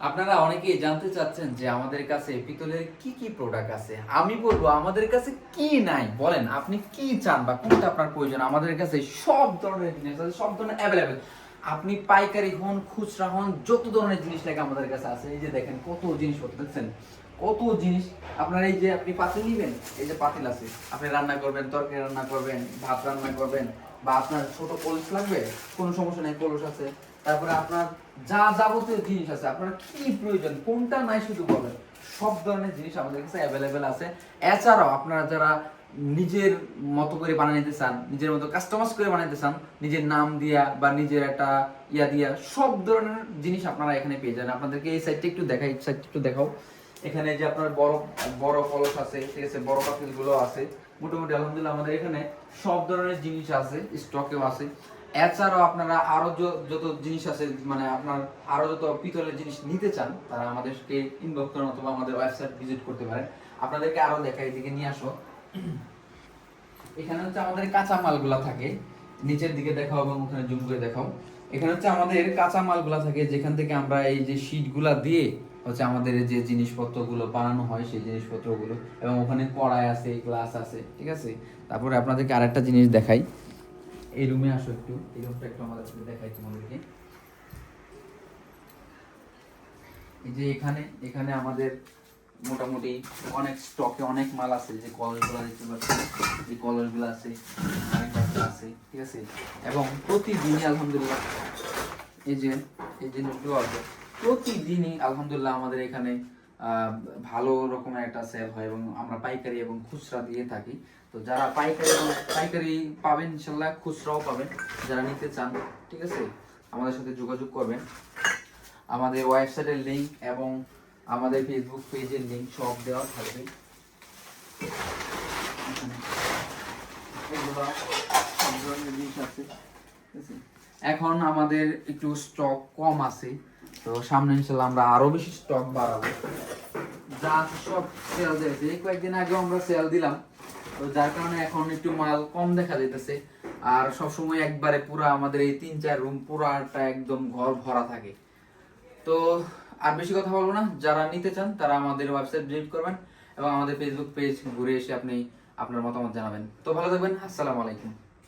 আপনারা অনেকেই জানতে চাচ্ছেন যে আমাদের কাছে পিতলের কি কি প্রোডাক্ট আছে। আমি বলবো আমাদের কাছে কি নাই বলেন, আপনি কি চান বা কোনটা আপনার প্রয়োজন। আমাদের কাছে সব ধরনের জিনিস আছে, সব ধরনের অ্যাভেলেবেল। আপনি পাইকারি হন, খুচরা হন, যত ধরনের জিনিস লাগে আমাদের কাছে আছে। এই যে দেখেন কত জিনিসপত্র দেখছেন, কত জিনিস। আপনার এই যে আপনি পাতিল নিবেন, এই যে পাতিল আছে, আপনি রান্না করবেন, তরকারি রান্না করবেন, ভাত রান্না করবেন, বা আপনার ছোট কলস লাগবে, কোনো সমস্যা নেই, কলস আছে। তারপরে আপনার যা যাবতীয় জিনিস আছে, আপনার কি প্রয়োজন কোনটা নাই শুধু বলেন, সব ধরনের জিনিস আমাদের কাছে অ্যাভেলেবেল আছে। এছাড়াও আপনারা যারা নিজের মতো করে বানিয়ে নিতে চান, নিজের মতো কাস্টমাইজ করে বানাইতে চান, নিজের নাম দিয়া বা নিজের একটা ইয়া দিয়া, সব ধরনের জিনিস আপনারা এখানে পেয়ে যাবেন। আপনাদেরকে এই সাইডটা একটু দেখাই, সাইডটা একটু দেখাও। এখানে যে আপনার বড় বড় কলস আছে, ঠিক আছে, বড় পাতিল গুলো আছে। মোটামুটি আলহামদুলিল্লাহ আমাদের এখানে সব ধরনের জিনিস আছে, স্টকেও আছে। এছাড়াও আপনারা আরো যত জিনিস আছে, মানে আপনার আরো যত পিতলের জিনিস নিতে চান, তারা আমাদেরকে ইনবক্স করেন অথবা আমাদের ওয়েবসাইট ভিজিট করতে পারেন। আপনাদেরকে আরো দেখাই, এদিকে নিয়ে আসো। এখানে হচ্ছে আমাদের কাঁচা মালগুলা থাকে, নিচের দিকে দেখাও এবং ওখানে জুম করে দেখাও। এখানে হচ্ছে আমাদের কাঁচা মালগুলা থাকে, যেখান থেকে আমরা এই যে শীটগুলা দিয়ে হচ্ছে আমাদের যে জিনিসপত্রগুলো বানানো হয় সেই জিনিসপত্রগুলো, এবং ওখানে কড়াই আছে, গ্লাস আছে, ঠিক আছে। তারপরে আপনাদেরকে আরেকটা জিনিস দেখাই, এই রুমে আসো একটু, এই রুমটা একটু আমাদের দেখাই তোমাদেরকে। এই যে এখানে এখানে আমাদের মোটামুটি অনেক স্টকে অনেক মাল আছে। যে কলসগুলো দেখতে পাচ্ছেন, এই কলসগুলো আছে, অনেক আছে, ঠিক আছে। এবং প্রতিদিনই আলহামদুলিল্লাহ এই যে এই জিনিসগুলো আছে, প্রতিদিনই আলহামদুলিল্লাহ আমাদের এখানে ভালো রকমের একটা সেল হয়, এবং আমরা পাইকারি এবং খুচরা দিয়ে থাকি। তো যারা পাইকারি পাবেন ইনশাল্লাহ, খুচরাও পাবেন যারা নিতে চান, ঠিক আছে, আমাদের সাথে যোগাযোগ করবেন। আমাদের ওয়েবসাইটের লিংক এবং আমাদের ফেসবুক পেজের লিংক সব দেওয়া থাকবে। এগুলো সব ধরনের জিনিস আছে, ঠিক আছে। এখন আমাদের একটু স্টক কম আছে, তো সামনে ইনশাল্লাহ আমরা আরো বেশি স্টক বাড়াবো। যা আছে সব সেল দিয়েছে, এই কয়েকদিন আগে আমরা সেল দিলাম, তো যার কারণে এখন একটু মাল কম দেখা যাইতেছে। আর সবসময় একবারে পুরা আমাদের এই 3-4 রুম পুরাটা একদম ঘর ভরা থাকে। তো আর বেশি কথা বলবো না, যারা নিতে চান তারা আমাদের ওয়েবসাইট ভিজিট করবেন এবং আমাদের ফেসবুক পেজ ঘুরে এসে আপনি আপনার মতামত জানাবেন। তো ভালো থাকবেন, আসসালামু আলাইকুম।